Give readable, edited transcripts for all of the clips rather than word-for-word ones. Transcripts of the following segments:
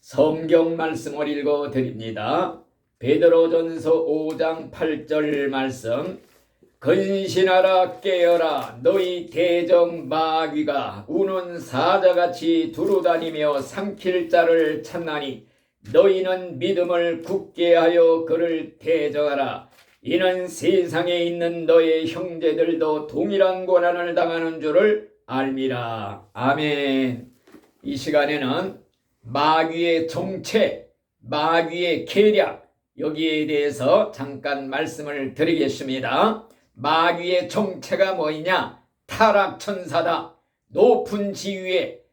성경 말씀을 읽어 드립니다. 베드로전서 5장 8절 말씀. 근신하라 깨어라 너희 대적 마귀가 우는 사자같이 두루다니며 삼킬 자를 찾나니 너희는 믿음을 굳게 하여 그를 대적하라. 이는 세상에 있는 너의 형제들도 동일한 고난을 당하는 줄을 알미라. 아멘. 이 시간에는 마귀의 정체, 마귀의 계략, 여기에 대해서 잠깐 말씀을 드리겠습니다. 마귀의 정체가 뭐냐? 타락천사다. 높은 지위의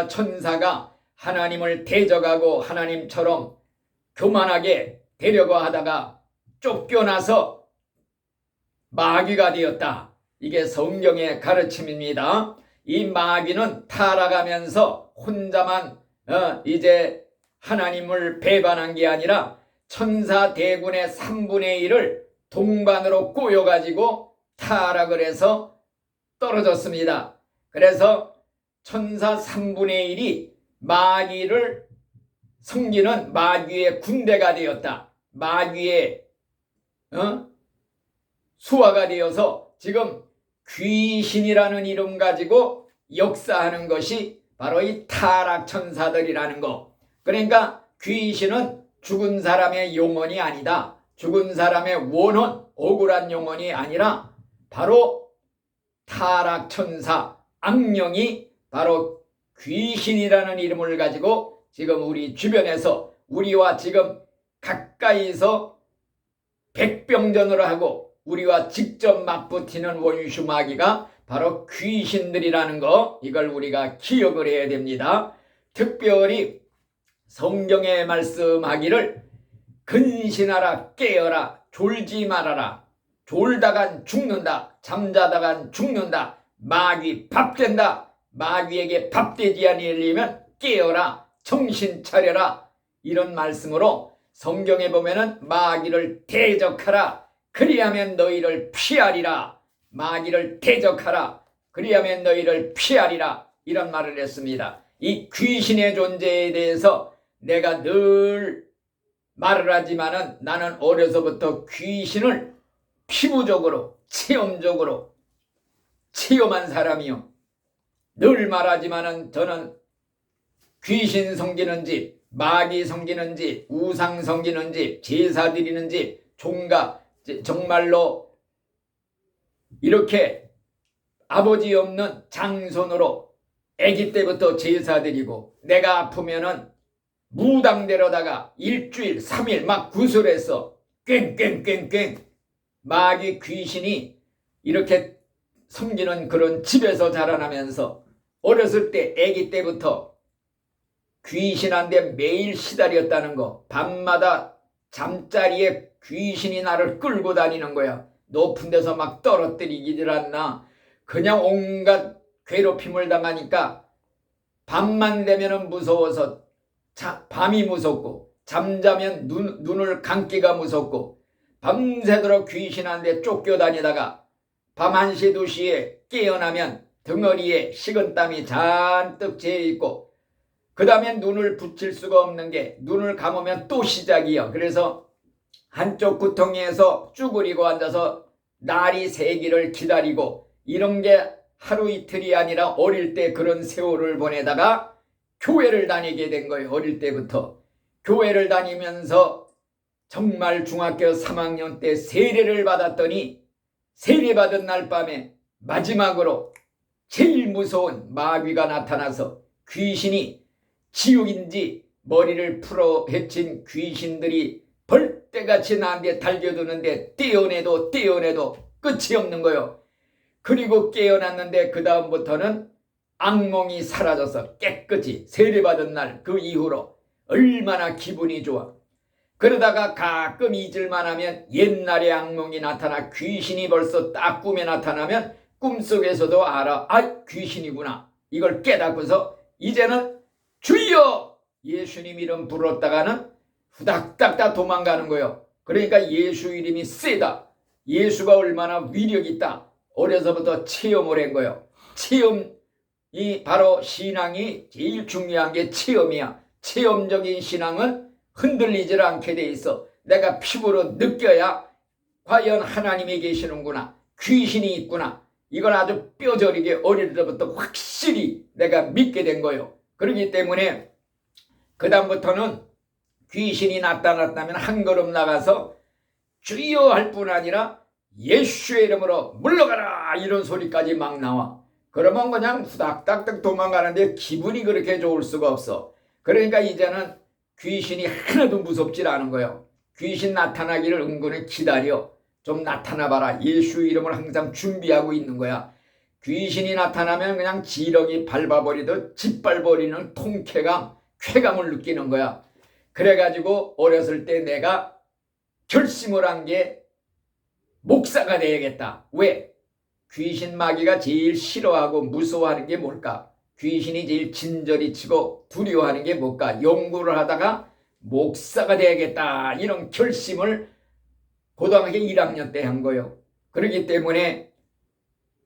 천사가 하나님을 대적하고 하나님처럼 교만하게 되려고 하다가 쫓겨나서 마귀가 되었다. 이게 성경의 가르침입니다. 이 마귀는 타락하면서 혼자만 이제 하나님을 배반한 게 아니라 천사 대군의 3분의 1을 동반으로 꼬여가지고 타락을 해서 떨어졌습니다. 그래서 천사 3분의 1이 마귀를 섬기는 마귀의 군대가 되었다. 마귀의 수하가 되어서 지금 귀신이라는 이름 가지고 역사하는 것이 바로 이 타락천사들이라는 거. 그러니까 귀신은 죽은 사람의 영혼이 아니다. 죽은 사람의 원혼, 억울한 영혼이 아니라 바로 타락천사, 악령이 바로 귀신이라는 이름을 가지고 지금 우리 주변에서 우리와 지금 가까이서 백병전을 하고 우리와 직접 맞붙이는 원수 마귀가 바로 귀신들이라는 거, 이걸 우리가 기억을 해야 됩니다. 특별히 성경에 말씀하기를 근신하라 깨어라 졸지 말아라. 졸다간 죽는다. 잠자다간 죽는다. 마귀 밥된다. 마귀에게 밥되지 아니하려면 깨어라. 정신 차려라. 이런 말씀으로 성경에 보면은 마귀를 대적하라. 그리하면 너희를 피하리라. 마귀를 대적하라. 그리하면 너희를 피하리라. 이런 말을 했습니다. 이 귀신의 존재에 대해서 내가 늘 말을 하지만은 나는 어려서부터 귀신을 피부적으로 체험적으로 체험한 사람이요. 늘 말하지만은 저는 귀신 섬기는 집, 마귀 섬기는 집, 우상 섬기는 집, 제사 드리는 집, 종가 정말로 이렇게 아버지 없는 장손으로 아기 때부터 제사 드리고 내가 아프면은 무당대로다가 일주일 3일 막 구슬해서 꽹꽹꽹꽹 마귀 귀신이 이렇게 섬기는 그런 집에서 자라나면서 어렸을 때 아기 때부터 귀신한테 매일 시달렸다는 거. 밤마다 잠자리에 귀신이 나를 끌고 다니는 거야. 높은 데서 막 떨어뜨리기질 않나. 그냥 온갖 괴롭힘을 당하니까 밤만 되면 무서워서 밤이 무섭고 잠자면 눈을 감기가 무섭고 밤새도록 귀신한테 쫓겨다니다가 밤 1시 2시에 깨어나면 등어리에 식은땀이 잔뜩 재있고 그 다음에 눈을 붙일 수가 없는 게 눈을 감으면 또 시작이야. 그래서 한쪽 구덩이에서 쭈그리고 앉아서 날이 새기를 기다리고 이런 게 하루 이틀이 아니라 어릴 때 그런 세월을 보내다가 교회를 다니게 된 거예요. 어릴 때부터 교회를 다니면서 정말 중학교 3학년 때 세례를 받았더니 세례받은 날 밤에 마지막으로 제일 무서운 마귀가 나타나서 귀신이 지옥인지 머리를 풀어 헤친 귀신들이 벌떼같이 나한테 달겨드는데 떼어내도 끝이 없는 거예요. 그리고 깨어났는데 그 다음부터는 악몽이 사라져서 깨끗이 세례받은 날 그 이후로 얼마나 기분이 좋아. 그러다가 가끔 잊을만 하면 옛날의 악몽이 나타나 귀신이 벌써 딱 꿈에 나타나면 꿈속에서도 알아. 아, 귀신이구나. 이걸 깨닫고서 이제는 주여 예수님 이름 불렀다가는 후닥닥다 도망가는 거예요. 그러니까 예수 이름이 세다. 예수가 얼마나 위력 있다. 어려서부터 체험을 한 거예요. 체험이 바로 신앙이 제일 중요한 게 체험이야. 체험적인 신앙은 흔들리질 않게 돼 있어. 내가 피부로 느껴야 과연 하나님이 계시는구나, 귀신이 있구나, 이걸 아주 뼈저리게 어릴 때부터 확실히 내가 믿게 된 거예요. 그렇기 때문에 그 다음부터는 귀신이 나타났다면 한 걸음 나가서 주여 할 뿐 아니라 예수의 이름으로 물러가라 이런 소리까지 막 나와. 그러면 그냥 후닥닥닥 도망가는데 기분이 그렇게 좋을 수가 없어. 그러니까 이제는 귀신이 하나도 무섭질 않은 거예요. 귀신 나타나기를 은근히 기다려. 좀 나타나봐라. 예수 이름을 항상 준비하고 있는 거야. 귀신이 나타나면 그냥 지렁이 밟아버리듯 짓밟아버리는 통쾌감, 쾌감을 느끼는 거야. 그래가지고 어렸을 때 내가 결심을 한 게 목사가 돼야겠다. 왜? 귀신 마귀가 제일 싫어하고 무서워하는 게 뭘까? 귀신이 제일 진저리 치고 두려워하는 게 뭘까? 연구를 하다가 목사가 돼야겠다 이런 결심을 고등학교 1학년 때 한 거예요. 그렇기 때문에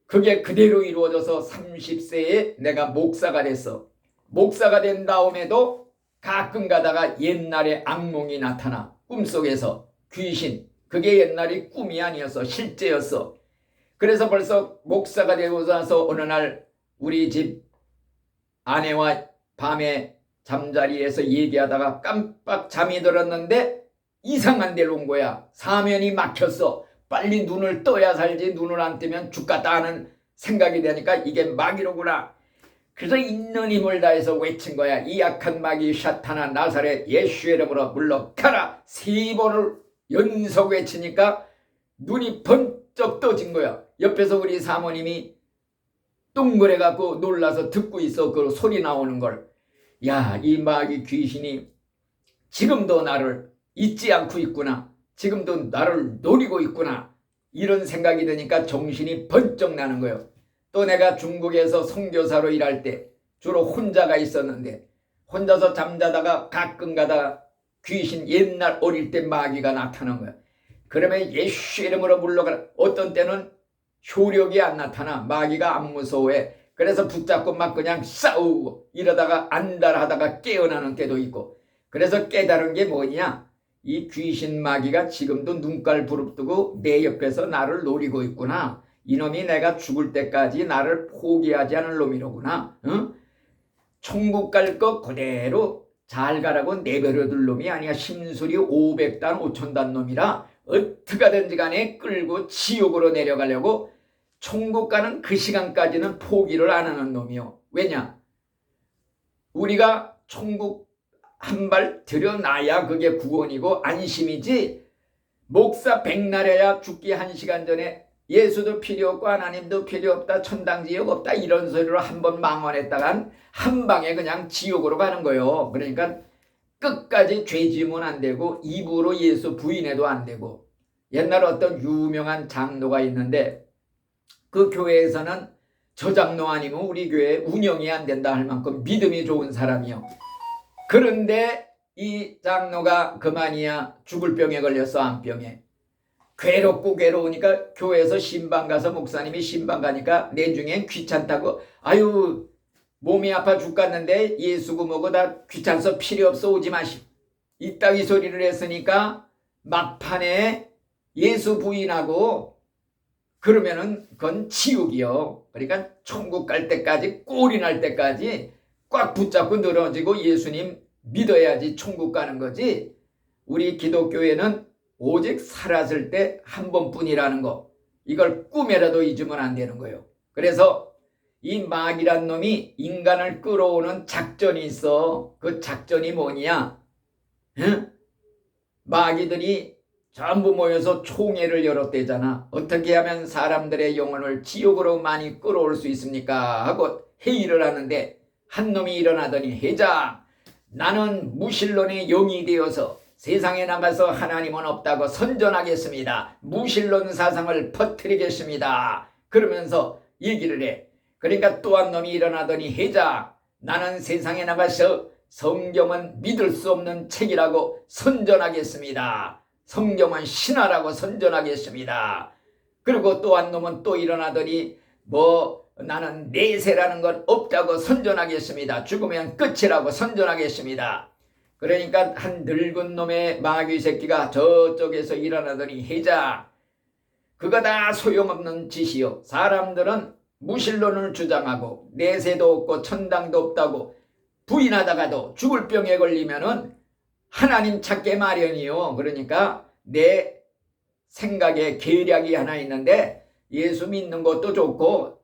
그게 그대로 이루어져서 30세에 내가 목사가 됐어. 목사가 된 다음에도 가끔 가다가 옛날에 악몽이 나타나. 꿈속에서 귀신. 그게 옛날에 꿈이 아니었어. 실제였어. 그래서 벌써 목사가 되고 나서 어느 날 우리 집 아내와 밤에 잠자리에서 얘기하다가 깜빡 잠이 들었는데 이상한 데로 온 거야. 사면이 막혔어. 빨리 눈을 떠야 살지 눈을 안 뜨면 죽겠다 하는 생각이 되니까 이게 마귀로구나. 그래서 있는 힘을 다해서 외친 거야. 이 약한 마귀 샤탄아 나사렛 예수의 이름으로 물러가라. 3번을 연속 외치니까 눈이 번쩍 떠진 거야. 옆에서 우리 사모님이 똥그래갖고 놀라서 듣고 있어. 그 소리 나오는 걸. 야, 이 마귀 귀신이 지금도 나를 잊지 않고 있구나. 지금도 나를 노리고 있구나. 이런 생각이 드니까 정신이 번쩍 나는 거예요. 또 내가 중국에서 선교사로 일할 때 주로 혼자가 있었는데 혼자서 잠자다가 가끔 가다 귀신 옛날 어릴 때 마귀가 나타난 거야. 그러면 예수 이름으로 물러가라. 어떤 때는 효력이 안 나타나. 마귀가 안 무서워해. 그래서 붙잡고 막 그냥 싸우고 이러다가 안달하다가 깨어나는 때도 있고. 그래서 깨달은 게 뭐냐? 이 귀신 마귀가 지금도 눈깔 부릅뜨고 내 옆에서 나를 노리고 있구나. 이놈이 내가 죽을 때까지 나를 포기하지 않을 놈이로구나. 응? 천국 갈 거 그대로 잘 가라고 내버려둘 놈이 아니야. 심술이 500단 5,000단 놈이라 어떻게든지 간에 끌고 지옥으로 내려가려고 천국 가는 그 시간까지는 포기를 안 하는 놈이요. 왜냐? 우리가 천국 한 발 들여놔야 그게 구원이고 안심이지. 목사 백날해야 죽기 1시간 전에 예수도 필요 없고 하나님도 필요 없다, 천당지옥 없다 이런 소리로 한번 망언했다간 한 방에 그냥 지옥으로 가는 거예요. 그러니까 끝까지 죄 지으면 안 되고 입으로 예수 부인해도 안 되고. 옛날 어떤 유명한 장로가 있는데 그 교회에서는 저 장로 아니면 우리 교회 운영이 안 된다 할 만큼 믿음이 좋은 사람이요. 그런데 이 장로가 그만이야 죽을 병에 걸렸어. 암병에. 괴롭고 괴로우니까 교회에서 신방 가서 목사님이 신방 가니까 내중엔 귀찮다고 아유 몸이 아파 죽겠는데 예수고 뭐고 다 귀찮아서 필요 없어 오지 마시. 이따위 소리를 했으니까 막판에 예수 부인하고 그러면은 그건 지옥이요. 그러니까 천국 갈 때까지 꼴이 날 때까지 꽉 붙잡고 늘어지고 예수님 믿어야지 천국 가는 거지. 우리 기독교회는 오직 살았을 때 한 번뿐이라는 거. 이걸 꿈에라도 잊으면 안 되는 거예요. 그래서 이 마귀란 놈이 인간을 끌어오는 작전이 있어. 그 작전이 뭐냐? 응? 마귀들이 전부 모여서 총회를 열었대잖아. 어떻게 하면 사람들의 영혼을 지옥으로 많이 끌어올 수 있습니까? 하고 회의를 하는데 한 놈이 일어나더니 회장, 나는 무신론의 영이 되어서 세상에 나가서 하나님은 없다고 선전하겠습니다. 무신론 사상을 퍼뜨리겠습니다. 그러면서 얘기를 해. 그러니까 또 한 놈이 일어나더니 회장, 나는 세상에 나가서 성경은 믿을 수 없는 책이라고 선전하겠습니다. 성경은 신화라고 선전하겠습니다. 그리고 또 한 놈은 또 일어나더니 나는 내세라는 건 없다고 선전하겠습니다. 죽으면 끝이라고 선전하겠습니다. 그러니까 한 늙은 놈의 마귀 새끼가 저쪽에서 일어나더니 혜자, 그거 다 소용없는 짓이요. 사람들은 무신론을 주장하고 내세도 없고 천당도 없다고 부인하다가도 죽을 병에 걸리면은 하나님 찾게 마련이요. 그러니까 내 생각에 계략이 하나 있는데 예수 믿는 것도 좋고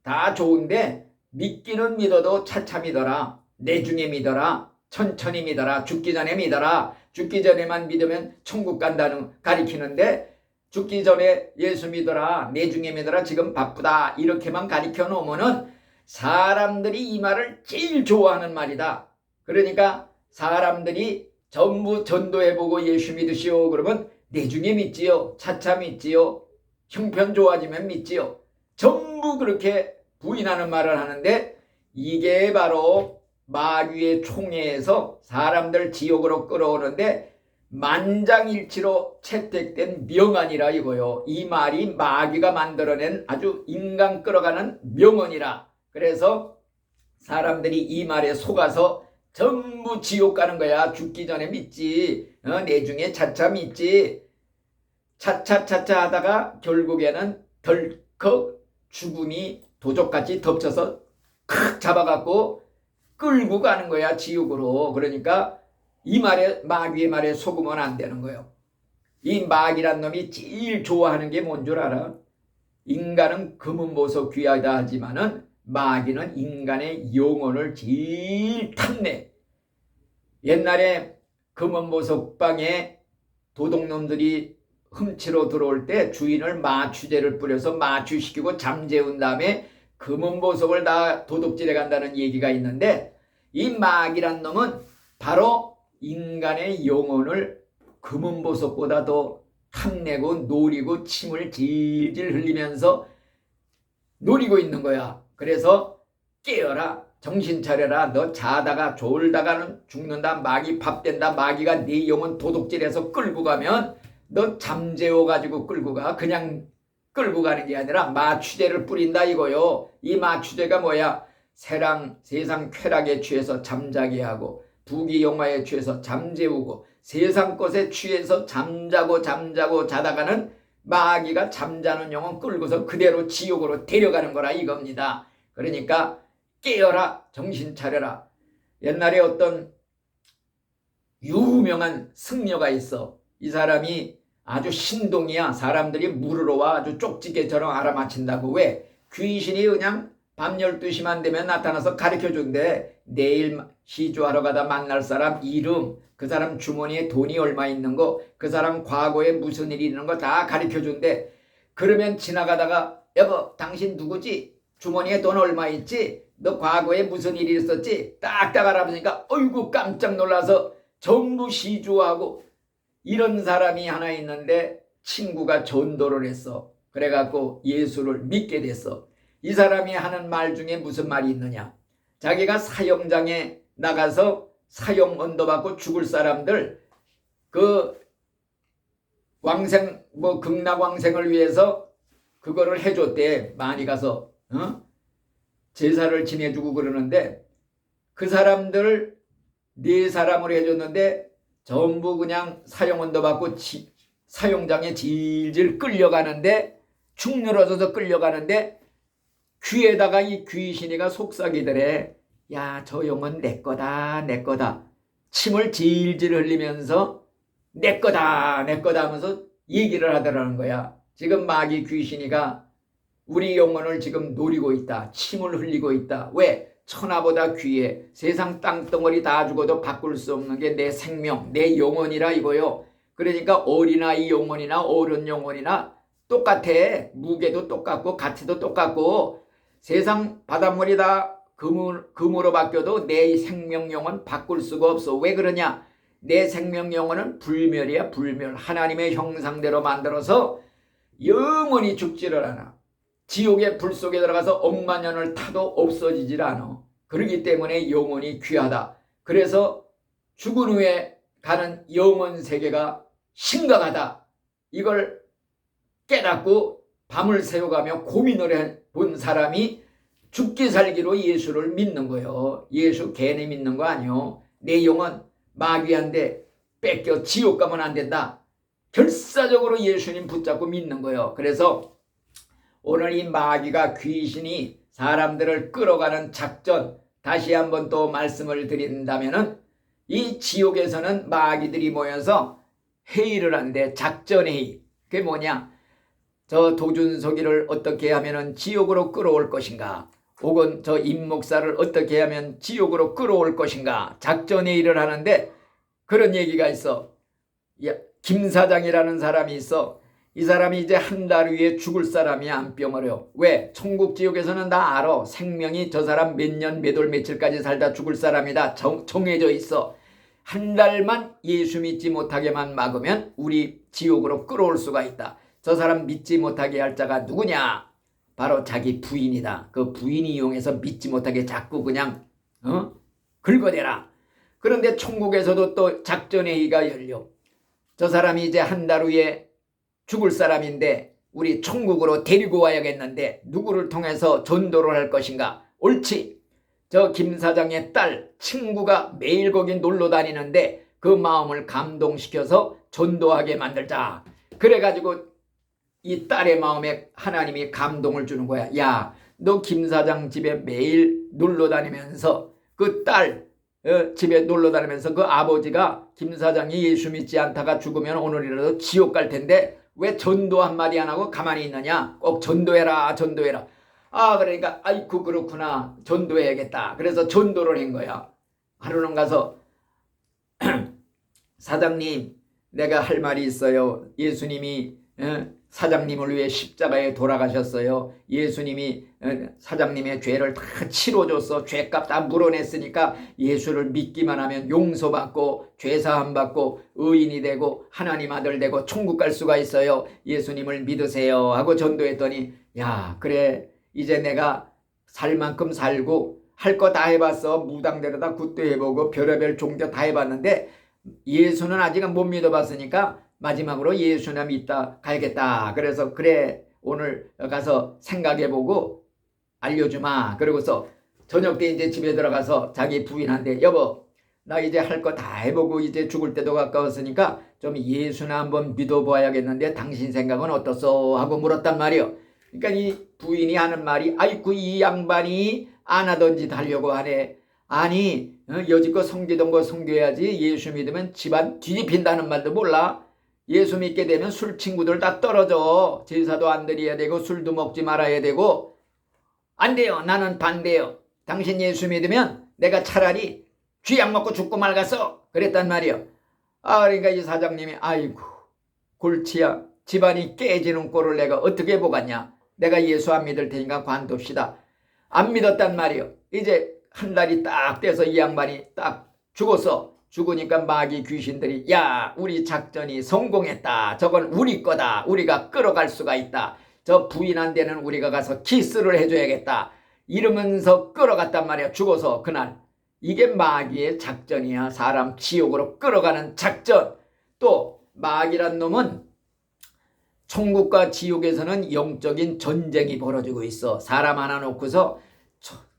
다 좋은데 믿기는 믿어도 차차 믿어라. 내중에 믿어라. 천천히 믿어라. 죽기 전에 믿어라. 죽기 전에만 믿으면 천국 간다는 가리키는데 죽기 전에 예수 믿어라. 내중에 믿어라. 지금 바쁘다. 이렇게만 가리켜 놓으면은 사람들이 이 말을 제일 좋아하는 말이다. 그러니까 사람들이 전부 전도해보고 예수 믿으시오 그러면 내중에 믿지요. 차차 믿지요. 형편 좋아지면 믿지요. 전부 그렇게 부인하는 말을 하는데 이게 바로 마귀의 총애에서 사람들 지옥으로 끌어오는데 만장일치로 채택된 명언이라 이거요. 이 말이 마귀가 만들어낸 아주 인간 끌어가는 명언이라. 그래서 사람들이 이 말에 속아서 전부 지옥 가는 거야. 죽기 전에 믿지. 내중에 차차 믿지. 차차차차 하다가 결국에는 덜컥 죽음이 도적같이 덮쳐서 칵 잡아갖고 끌고 가는 거야. 지옥으로. 그러니까 이 말에 마귀의 말에 속으면 안 되는 거예요. 이 마귀란 놈이 제일 좋아하는 게 뭔 줄 알아? 인간은 금은보석 귀하다 하지만은 마귀는 인간의 영혼을 제일 탐내. 옛날에 금은보석 방에 도둑놈들이 훔치러 들어올 때 주인을 마취제를 뿌려서 마취시키고 잠재운 다음에 금은보석을 다 도둑질해 간다는 얘기가 있는데 이 마귀란 놈은 바로 인간의 영혼을 금은보석보다 더 탐내고 노리고 침을 질질 흘리면서 노리고 있는 거야. 그래서 깨어라. 정신 차려라. 너 자다가 졸다가는 죽는다. 마귀 밥 된다. 마귀가 네 영혼 도둑질해서 끌고 가면 너 잠재워 가지고 끌고 가. 그냥 끌고 가는 게 아니라 마취제를 뿌린다 이거요. 이 마취제가 뭐야? 세상 쾌락에 취해서 잠자게 하고 부귀영화에 취해서 잠재우고 세상 것에 취해서 잠자고 자다가는 마귀가 잠자는 영혼 끌고서 그대로 지옥으로 데려가는 거라 이겁니다. 그러니까 깨어라. 정신 차려라. 옛날에 어떤 유명한 승려가 있어. 이 사람이 아주 신동이야. 사람들이 물으러 와 아주 쪽지게처럼 알아맞힌다고. 왜? 귀신이 그냥 밤 12시만 되면 나타나서 가르쳐준대. 내일 시주하러 가다 만날 사람 이름, 그 사람 주머니에 돈이 얼마 있는 거, 그 사람 과거에 무슨 일이 있는 거 다 가르쳐준대. 그러면 지나가다가 여보 당신 누구지? 주머니에 돈 얼마 있지? 너 과거에 무슨 일이 있었지? 딱딱 알아보니까 어이구 깜짝 놀라서 전부 시주하고. 이런 사람이 하나 있는데 친구가 전도를 했어. 그래갖고 예수를 믿게 됐어. 이 사람이 하는 말 중에 무슨 말이 있느냐? 자기가 사형장에 나가서 사형 언도받고 죽을 사람들 그 왕생 극락왕생을 위해서 그거를 해줬대. 많이 가서 제사를 지내주고 그러는데 그 사람들 네 사람을 해줬는데 전부 그냥 사형 언도받고 사형장에 질질 끌려가는데 축 늘어져서 끌려가는데 귀에다가 이 귀신이가 속삭이더래. 야, 저 영혼 내 거다 내 거다. 침을 질질 흘리면서 내 거다 하면서 얘기를 하더라는 거야. 지금 마귀 귀신이가 우리 영혼을 지금 노리고 있다. 침을 흘리고 있다. 왜? 천하보다 귀해. 세상 땅덩어리 다 죽어도 바꿀 수 없는 게 내 생명, 내 영혼이라 이거요. 그러니까 어린아이 영혼이나 어른 영혼이나 똑같아. 무게도 똑같고 가치도 똑같고 세상 바닷물이 다 금으로 바뀌어도 내 생명 영혼 바꿀 수가 없어. 왜 그러냐? 내 생명 영혼은 불멸이야. 불멸. 하나님의 형상대로 만들어서 영원히 죽지를 않아. 지옥의 불 속에 들어가서 억만 년을 타도 없어지질 않아. 그렇기 때문에 영혼이 귀하다. 그래서 죽은 후에 가는 영혼 세계가 심각하다. 이걸 깨닫고 밤을 새워가며 고민을 해본 사람이 죽기 살기로 예수를 믿는 거예요. 예수 괜히 믿는 거 아니요. 내 영혼 마귀한테 뺏겨 지옥 가면 안 된다. 결사적으로 예수님 붙잡고 믿는 거예요. 그래서 오늘 이 마귀가 귀신이 사람들을 끌어가는 작전 다시 한번 또 말씀을 드린다면은 이 지옥에서는 마귀들이 모여서 회의를 한대. 작전회의. 그게 뭐냐? 저 도준석이를 어떻게 하면은 지옥으로 끌어올 것인가? 혹은 저 임목사를 어떻게 하면 지옥으로 끌어올 것인가? 작전회의를 하는데 그런 얘기가 있어. 김 사장이라는 사람이 있어. 이 사람이 이제 한 달 후에 죽을 사람이야. 안 뿅어려. 왜? 천국 지옥에서는 다 알아. 생명이 저 사람 몇 년 몇 월 며칠까지 살다 죽을 사람이다. 정해져 있어. 한 달만 예수 믿지 못하게만 막으면 우리 지옥으로 끌어올 수가 있다. 저 사람 믿지 못하게 할 자가 누구냐? 바로 자기 부인이다. 그 부인이 이용해서 믿지 못하게 자꾸 그냥 긁어대라. 그런데 천국에서도 또 작전회의가 열려. 저 사람이 이제 한 달 후에 죽을 사람인데 우리 천국으로 데리고 와야겠는데 누구를 통해서 전도를 할 것인가? 옳지. 저 김 사장의 딸 친구가 매일 거기 놀러 다니는데 그 마음을 감동시켜서 전도하게 만들자. 그래가지고 이 딸의 마음에 하나님이 감동을 주는 거야. 야, 너 김 사장 집에 매일 놀러 다니면서 그 딸 집에 놀러 다니면서 그 아버지가 김 사장이 예수 믿지 않다가 죽으면 오늘이라도 지옥 갈 텐데 왜 전도 한마디 안 하고 가만히 있느냐? 꼭 전도해라, 전도해라. 아, 그러니까 아이고 그렇구나, 전도해야겠다. 그래서 전도를 한 거야. 하루는 가서 사장님, 내가 할 말이 있어요. 예수님이 사장님을 위해 십자가에 돌아가셨어요. 예수님이 사장님의 죄를 다 치러줬어. 죄값 다 물어냈으니까 예수를 믿기만 하면 용서받고 죄사함 받고 의인이 되고 하나님 아들 되고 천국 갈 수가 있어요. 예수님을 믿으세요 하고 전도했더니 야, 그래, 이제 내가 살 만큼 살고 할 거 다 해봤어. 무당대로다 굿도 해보고 별의별 종교 다 해봤는데 예수는 아직은 못 믿어봤으니까 마지막으로 예수나 믿다 가야겠다. 그래서 그래, 오늘 가서 생각해보고 알려주마. 그러고서 저녁 때 이제 집에 들어가서 자기 부인한테 여보, 나 이제 할 거 다 해보고 이제 죽을 때도 가까웠으니까 좀 예수나 한번 믿어봐야겠는데 당신 생각은 어떻소? 하고 물었단 말이요. 그러니까 이 부인이 하는 말이 아이쿠 이 양반이 안 하던 짓 하려고 하네. 아니 여지껏 섬기던 거 섬겨야지. 예수 믿으면 집안 뒤집힌다는 말도 몰라. 예수 믿게 되면 술 친구들 다 떨어져. 제사도 안 드려야 되고 술도 먹지 말아야 되고. 안 돼요. 나는 반대요. 당신 예수 믿으면 내가 차라리 쥐약 먹고 죽고 말겠어. 그랬단 말이요. 아, 그러니까 이 사장님이 아이고 골치야, 집안이 깨지는 꼴을 내가 어떻게 보겠냐. 내가 예수 안 믿을 테니까 관둡시다. 안 믿었단 말이요. 이제 한 달이 딱 돼서 이 양반이 딱 죽었어. 죽으니까 마귀 귀신들이 야, 우리 작전이 성공했다. 저건 우리 거다. 우리가 끌어갈 수가 있다. 저 부인한테는 우리가 가서 키스를 해줘야겠다. 이러면서 끌어갔단 말이야. 죽어서 그날. 이게 마귀의 작전이야. 사람 지옥으로 끌어가는 작전. 또 마귀란 놈은 천국과 지옥에서는 영적인 전쟁이 벌어지고 있어. 사람 하나 놓고서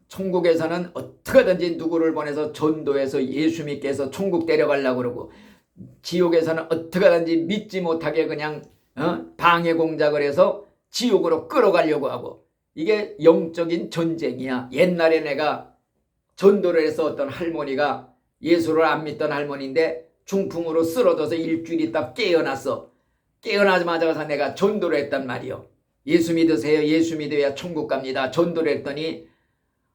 천국에서는 어떻게든지 누구를 보내서 전도해서 예수 믿게 해서 천국 데려가려고 그러고, 지옥에서는 어떻게든지 믿지 못하게 그냥 방해 공작을 해서 지옥으로 끌어가려고 하고, 이게 영적인 전쟁이야. 옛날에 내가 전도를 해서 어떤 할머니가 예수를 안 믿던 할머니인데 중풍으로 쓰러져서 일주일 있다 깨어났어. 깨어나자마자 가서 내가 전도를 했단 말이요. 예수 믿으세요. 예수 믿어야 천국 갑니다. 전도를 했더니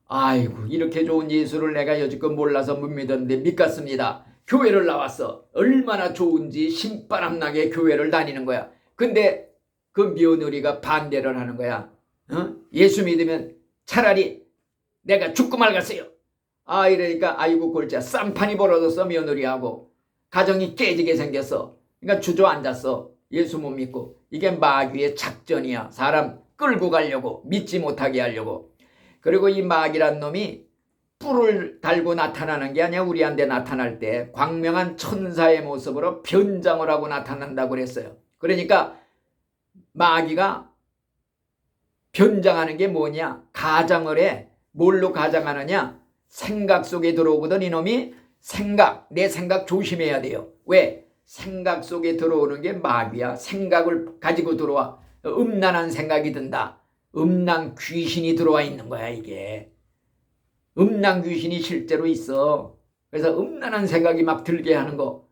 아이고, 이렇게 좋은 예수를 내가 여지껏 몰라서 못 믿었는데 믿겠습니다. 교회를 나왔어. 얼마나 좋은지 신바람나게 교회를 다니는 거야. 근데 그 며느리가 반대를 하는 거야. 예수 믿으면 차라리 내가 죽고 말겠어요. 아, 이러니까 아이고 골자, 쌈판이 벌어졌어. 며느리하고 가정이 깨지게 생겼어. 그러니까 주저앉았어. 예수 못 믿고. 이게 마귀의 작전이야. 사람 끌고 가려고, 믿지 못하게 하려고. 그리고 이 마귀란 놈이 뿔을 달고 나타나는 게 아니야. 우리한테 나타날 때 광명한 천사의 모습으로 변장을 하고 나타난다고 그랬어요. 그러니까 마귀가 변장하는 게 뭐냐? 가장을 해. 뭘로 가장하느냐? 생각 속에 들어오거든. 이놈이 내 생각 조심해야 돼요. 왜? 생각 속에 들어오는 게 마귀야. 생각을 가지고 들어와. 음란한 생각이 든다. 음란 귀신이 들어와 있는 거야, 이게. 음란 귀신이 실제로 있어. 그래서 음란한 생각이 막 들게 하는 거.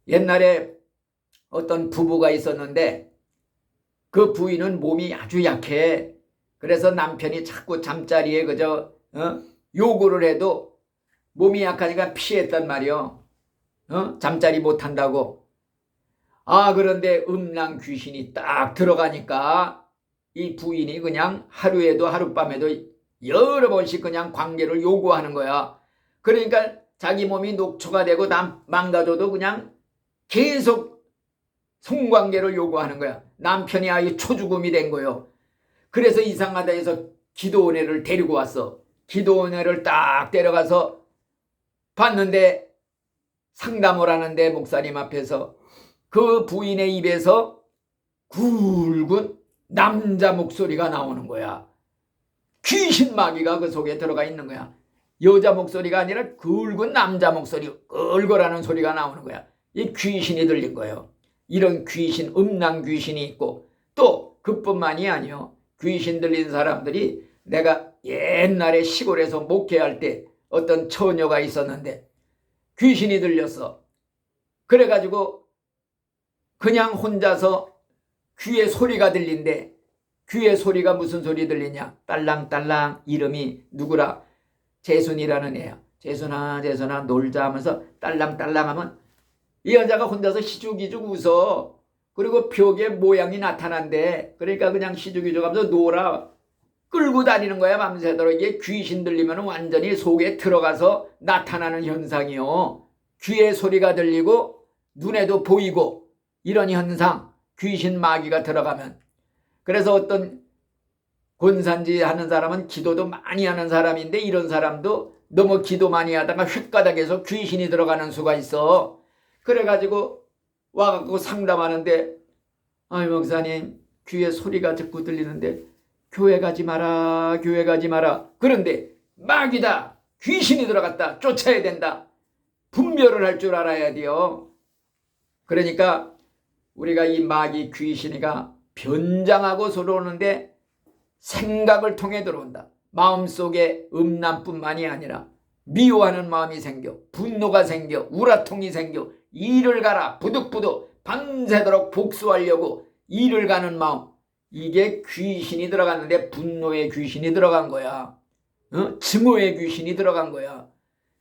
옛날에 어떤 부부가 있었는데 그 부인은 몸이 아주 약해. 그래서 남편이 자꾸 잠자리에 요구를 해도 몸이 약하니까 피했단 말이요. 잠자리 못한다고. 그런데 음란 귀신이 딱 들어가니까 이 부인이 그냥 하루에도 하룻밤에도 여러 번씩 그냥 관계를 요구하는 거야. 그러니까 자기 몸이 녹초가 되고 망가져도 그냥 계속 성관계를 요구하는 거야. 남편이 아예 초죽음이 된 거예요. 그래서 이상하다 해서 기도원회를 데리고 왔어. 기도원회를 딱 데려가서 봤는데 상담을 하는데 목사님 앞에서 그 부인의 입에서 굵은 남자 목소리가 나오는 거야. 귀신 마귀가 그 속에 들어가 있는 거야. 여자 목소리가 아니라 굵은 남자 목소리, 끌거라는 소리가 나오는 거야. 이 귀신이 들린 거예요. 이런 귀신, 음란 귀신이 있고 또 그뿐만이 아니요. 귀신 들린 사람들이 내가 옛날에 시골에서 목회할 때 어떤 처녀가 있었는데 귀신이 들렸어. 그래가지고 그냥 혼자서 귀에 소리가 들린대. 귀에 소리가 무슨 소리 들리냐? 딸랑딸랑. 이름이 누구라? 재순이라는 애야. 재순아 놀자 하면서 딸랑딸랑 하면 이 여자가 혼자서 시죽이죽 웃어. 그리고 벽에 모양이 나타난대. 그러니까 그냥 시죽이죽 하면서 놀아. 끌고 다니는 거야 밤새도록. 이게 귀신 들리면 완전히 속에 들어가서 나타나는 현상이요. 귀에 소리가 들리고 눈에도 보이고 이런 현상. 귀신 마귀가 들어가면. 그래서 어떤 권산지 하는 사람은 기도도 많이 하는 사람인데 이런 사람도 너무 기도 많이 하다가 혓가닥에서 귀신이 들어가는 수가 있어. 그래가지고 와갖고 상담하는데 목사님 귀에 소리가 자꾸 들리는데 교회 가지 마라. 그런데 마귀다. 귀신이 들어갔다. 쫓아야 된다. 분별을 할 줄 알아야 돼요. 그러니까 우리가 이 마귀 귀신이가 변장하고 들어오는데 생각을 통해 들어온다. 마음속에 음란뿐만이 아니라 미워하는 마음이 생겨, 분노가 생겨, 우라통이 생겨, 일을 가라 부득부득 밤새도록 복수하려고 일을 가는 마음. 이게 귀신이 들어갔는데 분노의 귀신이 들어간 거야. 증오의 귀신이 들어간 거야.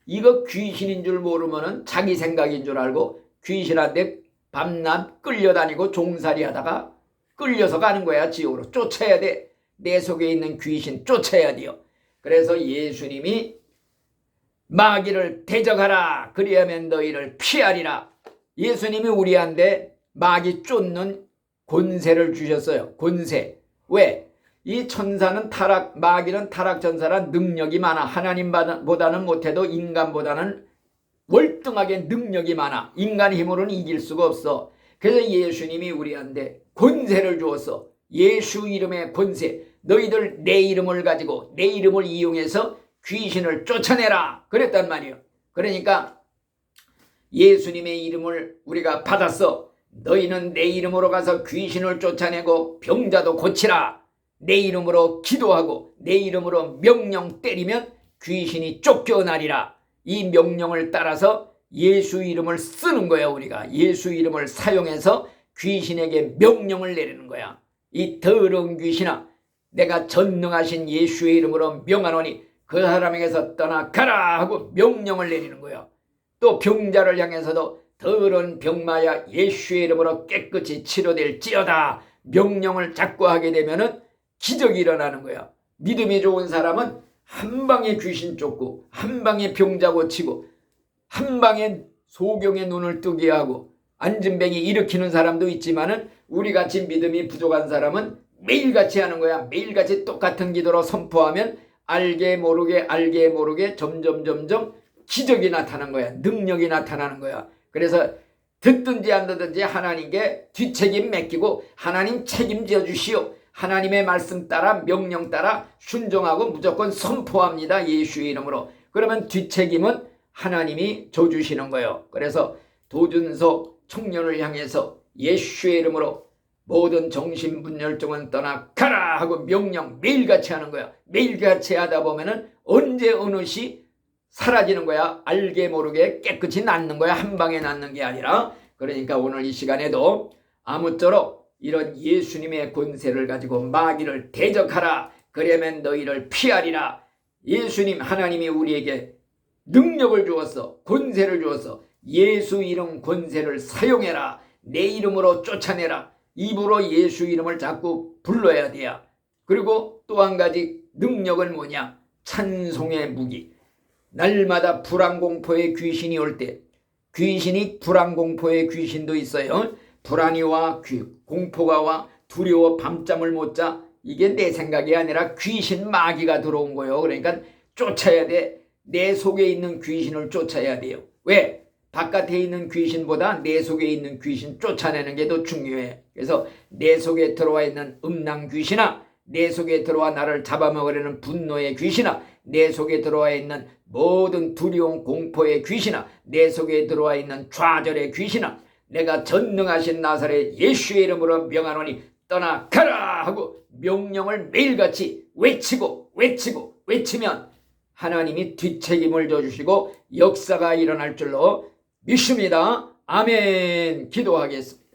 이거 귀신인 줄 모르면은 자기 생각인 줄 알고 귀신한테 밤낮 끌려다니고 종살이 하다가 끌려서 가는 거야. 지옥으로 쫓아야 돼. 내 속에 있는 귀신 쫓아야 돼요. 그래서 예수님이 마귀를 대적하라. 그리하면 너희를 피하리라. 예수님이 우리한테 마귀 쫓는 권세를 주셨어요. 권세. 왜? 이 천사는 마귀는 타락천사란 능력이 많아. 하나님보다는 못해도 인간보다는 월등하게 능력이 많아. 인간 힘으로는 이길 수가 없어. 그래서 예수님이 우리한테 권세를 주었어. 예수 이름의 권세. 너희들 내 이름을 가지고 내 이름을 이용해서 귀신을 쫓아내라. 그랬단 말이에요. 그러니까 예수님의 이름을 우리가 받았어. 너희는 내 이름으로 가서 귀신을 쫓아내고 병자도 고치라. 내 이름으로 기도하고 내 이름으로 명령 때리면 귀신이 쫓겨나리라. 이 명령을 따라서 예수 이름을 쓰는 거야. 우리가 예수 이름을 사용해서 귀신에게 명령을 내리는 거야. 이 더러운 귀신아, 내가 전능하신 예수의 이름으로 명하노니 그 사람에게서 떠나가라 하고 명령을 내리는 거야. 또 병자를 향해서도 더러운 병마야 예수의 이름으로 깨끗이 치료될지어다 명령을 자꾸 하게 되면은 기적이 일어나는 거야. 믿음이 좋은 사람은 한 방에 귀신 쫓고 한 방에 병자 고치고 한 방에 소경의 눈을 뜨게 하고 안진뱅이 일으키는 사람도 있지만은 우리같이 믿음이 부족한 사람은 매일같이 하는 거야. 매일같이 똑같은 기도로 선포하면 알게 모르게 점점 기적이 나타나는 거야. 능력이 나타나는 거야. 그래서 듣든지 안 듣든지 하나님께 뒷책임 맡기고 하나님 책임져 주시오. 하나님의 말씀 따라 명령 따라 순종하고 무조건 선포합니다. 예수의 이름으로. 그러면 뒷책임은 하나님이 줘주시는 거예요. 그래서 도준석 청년을 향해서 예수의 이름으로 모든 정신분열증은 떠나가라 하고 명령 매일같이 하는 거야. 매일같이 하다 보면은 언제 어느 시 사라지는 거야. 알게 모르게 깨끗이 낫는 거야. 한 방에 낫는 게 아니라. 그러니까 오늘 이 시간에도 아무쪼록 이런 예수님의 권세를 가지고 마귀를 대적하라. 그러면 너희를 피하리라. 예수님 하나님이 우리에게 능력을 주었어. 권세를 주었어. 예수 이름 권세를 사용해라. 내 이름으로 쫓아내라. 입으로 예수 이름을 자꾸 불러야 돼요. 그리고 또 한 가지 능력은 뭐냐? 찬송의 무기. 날마다 불안공포의 귀신이 올 때, 귀신이 불안공포의 귀신도 있어요. 불안이 와, 공포가 와, 두려워 밤잠을 못 자. 이게 내 생각이 아니라 귀신 마귀가 들어온 거예요. 그러니까 쫓아야 돼. 내 속에 있는 귀신을 쫓아야 돼요. 왜? 바깥에 있는 귀신보다 내 속에 있는 귀신 쫓아내는 게 더 중요해. 그래서 내 속에 들어와 있는 음란 귀신아, 내 속에 들어와 나를 잡아먹으려는 분노의 귀신아, 내 속에 들어와 있는 모든 두려움 공포의 귀신아, 내 속에 들어와 있는 좌절의 귀신아, 내가 전능하신 나사렛 예수의 이름으로 명하노니 떠나가라 하고 명령을 매일같이 외치면 하나님이 뒷책임을 져주시고 역사가 일어날 줄로 믿습니다. 아멘. 기도하겠습니다.